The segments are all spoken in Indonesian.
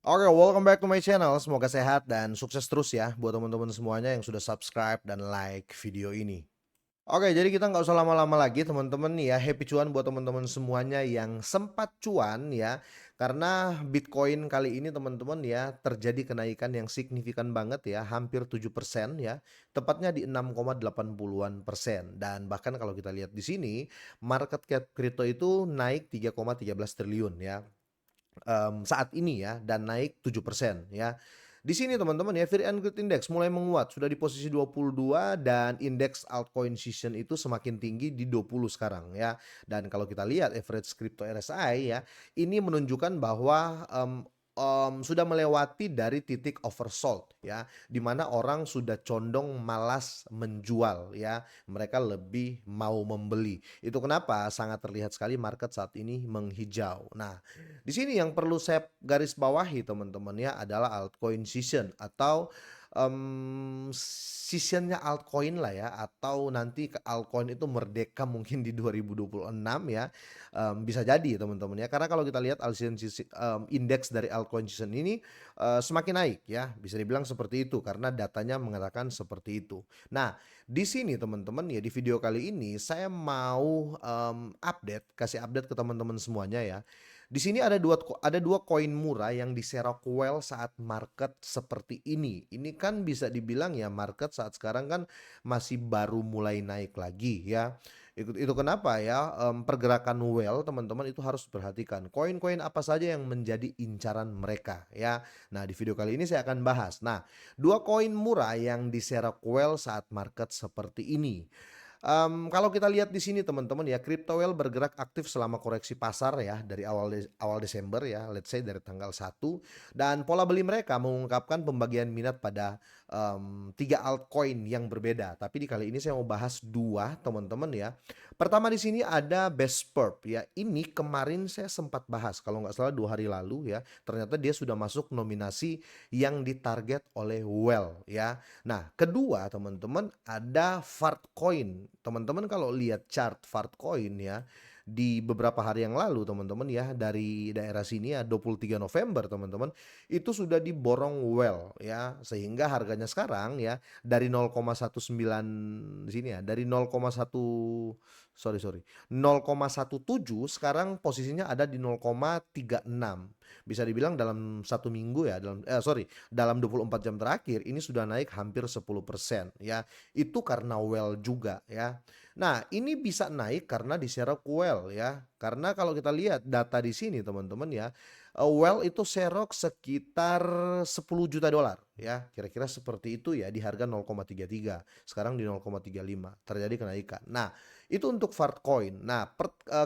Oke, welcome back to my channel. Semoga sehat dan sukses terus ya buat teman-teman semuanya yang sudah subscribe dan like video ini. Oke, jadi kita nggak usah lama-lama lagi teman-teman nih ya. Happy cuan buat teman-teman semuanya yang sempat cuan ya. Karena Bitcoin kali ini teman-teman ya terjadi kenaikan yang signifikan banget ya, hampir 7% ya. Tepatnya di 6,80-an persen. Dan bahkan kalau kita lihat di sini, market cap kripto itu naik 3,13 triliun ya. Saat ini ya dan naik 7% ya. Di sini teman-teman ya Fear and Greed Index mulai menguat, sudah di posisi 22 dan indeks altcoin season itu semakin tinggi di 20 sekarang ya. Dan kalau kita lihat average crypto RSI ya, ini menunjukkan bahwa sudah melewati dari titik oversold ya, di mana orang sudah condong malas menjual ya, mereka lebih mau membeli. Itu kenapa sangat terlihat sekali market saat ini menghijau. Nah, di sini yang perlu saya garis bawahi teman-teman ya adalah altcoin season atau season altcoin lah ya atau nanti altcoin itu merdeka mungkin di 2026 ya, bisa jadi teman-teman ya karena kalau kita lihat indeks dari altcoin season ini, semakin naik ya bisa dibilang seperti itu karena datanya mengatakan seperti itu. Nah, di sini teman-teman ya di video kali ini saya mau, kasih update ke teman-teman semuanya ya. Di sini ada dua koin murah yang diserok well saat market seperti ini. Ini kan bisa dibilang ya market saat sekarang kan masih baru mulai naik lagi ya. Itu kenapa ya, pergerakan well teman-teman itu harus perhatikan koin-koin apa saja yang menjadi incaran mereka ya. Nah, di video kali ini saya akan bahas. Nah, 2 koin murah yang diserok well saat market seperti ini. Kalau kita lihat di sini teman-teman ya, crypto whale bergerak aktif selama koreksi pasar ya dari awal Desember ya, let's say dari tanggal 1 dan pola beli mereka mengungkapkan pembagian minat pada 3 altcoin yang berbeda. Tapi di kali ini saya mau bahas 2 teman-teman ya. Pertama di sini ada Bestperp ya. Ini kemarin saya sempat bahas kalau nggak salah 2 hari lalu ya. Ternyata dia sudah masuk nominasi yang ditarget oleh Well ya. Nah, kedua teman-teman ada Fartcoin. Teman-teman kalau lihat chart Fartcoin ya, di beberapa hari yang lalu teman-teman ya, dari daerah sini ya 23 November teman-teman, itu sudah diborong well ya, sehingga harganya sekarang ya dari 0,19 di sini ya, dari 0,1 sorry sorry 0,17 sekarang posisinya ada di 0,36. Bisa dibilang dalam 1 minggu ya, dalam 24 jam terakhir ini sudah naik hampir 10% ya. Itu karena well juga ya. Nah, ini bisa naik karena diserok well ya. Karena kalau kita lihat data di sini teman-teman ya, well itu serok sekitar 10 juta dolar ya. Kira-kira seperti itu ya di harga 0,33. Sekarang di 0,35 terjadi kenaikan. Nah, itu untuk Fartcoin. Nah,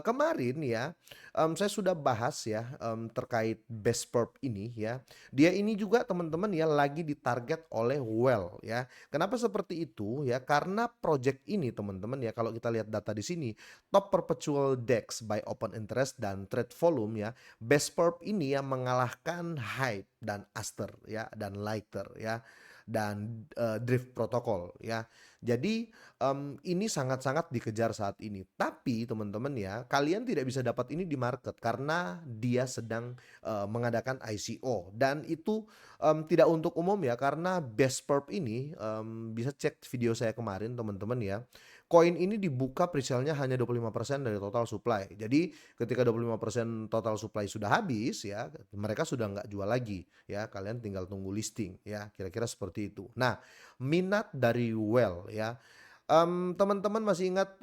kemarin ya saya sudah bahas ya, terkait Bestperp ini ya. Dia ini juga teman-teman ya lagi ditarget oleh Well ya. Kenapa seperti itu ya? Karena project ini teman-teman ya kalau kita lihat data di sini, top perpetual DEX by open interest dan trade volume ya, Bestperp ini yang mengalahkan Hype dan Aster ya dan Lighter ya dan Drift Protocol ya. Jadi ini sangat-sangat dikejar saat ini. Tapi teman-teman ya, kalian tidak bisa dapat ini di market karena dia sedang mengadakan ICO dan itu tidak untuk umum ya karena Bestperp ini bisa cek video saya kemarin teman-teman ya. Koin ini dibuka presale-nya hanya 25% dari total supply. Jadi ketika 25% total supply sudah habis ya, mereka sudah nggak jual lagi ya. Kalian tinggal tunggu listing ya, kira-kira seperti itu. Nah, minat dari Well ya. Teman-teman masih ingat,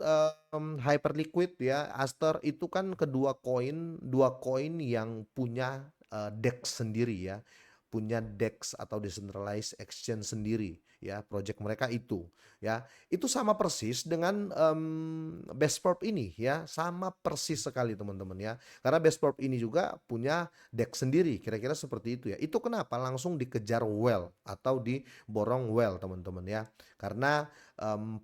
Hyperliquid ya, Aster itu kan dua koin yang punya, DEX sendiri ya, punya DEX atau decentralized exchange sendiri ya, project mereka itu ya. Itu sama persis dengan, Bestperp ini ya, sama persis sekali teman-teman ya. Karena Bestperp ini juga punya DEX sendiri, kira-kira seperti itu ya. Itu kenapa langsung dikejar Well atau diborong Well teman-teman ya. Karena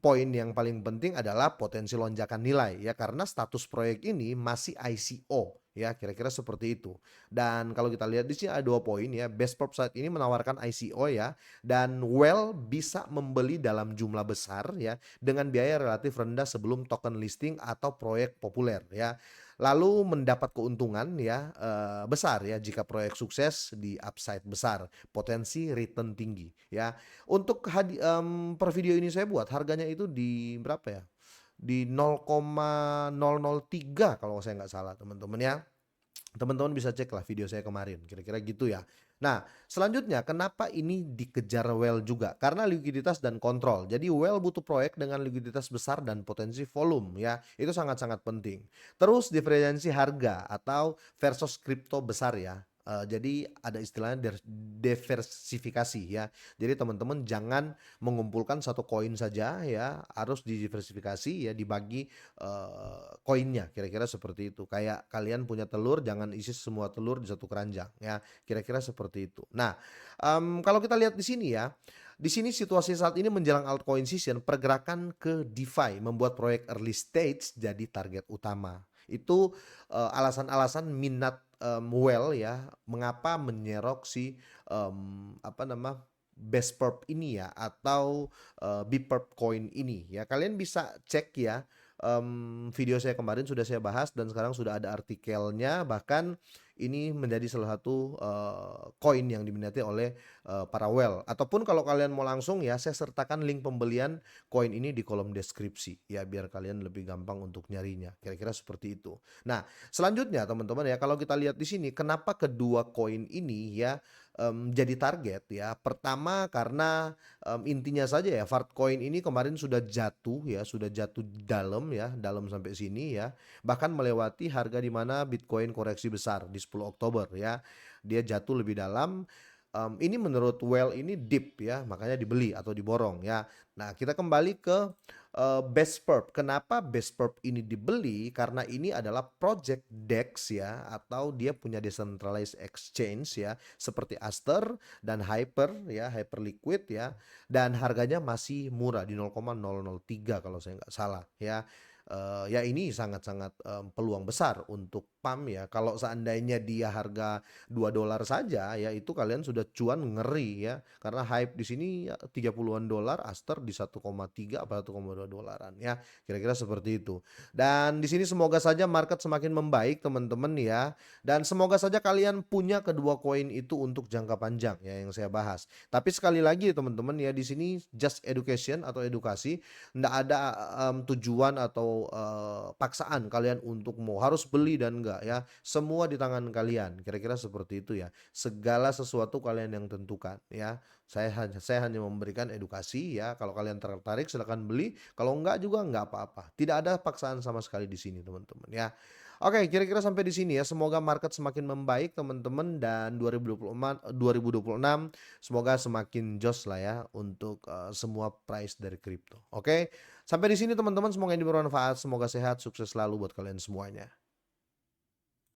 poin yang paling penting adalah potensi lonjakan nilai ya karena status proyek ini masih ICO ya kira-kira seperti itu. Dan kalau kita lihat di sini ada 2 poin ya, Bestprop saat ini menawarkan ICO ya dan Well bisa membeli dalam jumlah besar ya dengan biaya relatif rendah sebelum token listing atau proyek populer ya. lalu mendapat keuntungan ya, besar ya jika proyek sukses di upside besar, potensi return tinggi ya. Untuk per video ini saya buat harganya itu di berapa ya, di 0,003 kalau saya nggak salah teman-teman ya. Teman-teman bisa cek lah video saya kemarin, kira-kira gitu ya. Nah, selanjutnya kenapa ini dikejar well juga? Karena likuiditas dan kontrol. Jadi well butuh proyek dengan likuiditas besar dan potensi volume ya. Itu sangat-sangat penting. Terus diferensiasi harga atau versus kripto besar ya. Jadi ada istilahnya diversifikasi ya. Jadi teman-teman jangan mengumpulkan satu koin saja ya, harus didiversifikasi ya, dibagi koinnya, kira-kira seperti itu. Kayak kalian punya telur, jangan isi semua telur di satu keranjang ya, kira-kira seperti itu. Nah, kalau kita lihat di sini ya, di sini situasi saat ini menjelang altcoin season, pergerakan ke DeFi membuat proyek early stage jadi target utama. Itu alasan-alasan minat well ya, mengapa menyerok si apa nama Best Perp ini ya, atau Bperp coin ini ya. Kalian bisa cek ya, video saya kemarin sudah saya bahas dan sekarang sudah ada artikelnya, bahkan ini menjadi salah satu koin yang diminati oleh para whale. Ataupun kalau kalian mau langsung ya, saya sertakan link pembelian koin ini di kolom deskripsi ya, biar kalian lebih gampang untuk nyarinya. Kira-kira seperti itu. Nah, selanjutnya teman-teman ya, kalau kita lihat di sini kenapa kedua koin ini ya jadi target ya. Pertama karena intinya saja ya, Fartcoin ini kemarin sudah jatuh ya, sudah jatuh dalam ya, dalam sampai sini ya. Bahkan melewati harga di mana Bitcoin koreksi besar di 10 Oktober ya. Dia jatuh lebih dalam. Ini menurut Well ini deep ya, makanya dibeli atau diborong ya. Nah, kita kembali ke Best Perp. Kenapa Best Perp ini dibeli? Karena ini adalah project DEX ya, atau dia punya decentralized exchange ya, seperti Aster dan Hyper ya, Hyperliquid ya, dan harganya masih murah di 0,003 kalau saya nggak salah ya. Ya ini sangat-sangat peluang besar untuk PAM ya. Kalau seandainya dia harga $2 saja ya, itu kalian sudah cuan ngeri ya. Karena hype di sini ya 30-an dolar, Aster di 1,3 apa 1,2 dolaran ya. Kira-kira seperti itu. Dan di sini semoga saja market semakin membaik teman-teman ya. Dan semoga saja kalian punya kedua koin itu untuk jangka panjang ya, yang saya bahas. Tapi sekali lagi teman-teman ya, di sini just education atau edukasi, nggak ada tujuan atau paksaan kalian untuk mau harus beli dan enggak ya. Semua di tangan kalian. Kira-kira seperti itu ya. Segala sesuatu kalian yang tentukan ya. Saya hanya memberikan edukasi ya. Kalau kalian tertarik silakan beli. Kalau enggak juga enggak apa-apa. Tidak ada paksaan sama sekali di sini teman-teman ya. Oke, kira-kira sampai di sini ya. Semoga market semakin membaik teman-teman, dan 2026 semoga semakin jos lah ya untuk semua price dari kripto. Oke, sampai di sini teman-teman, semoga ini bermanfaat, semoga sehat, sukses selalu buat kalian semuanya.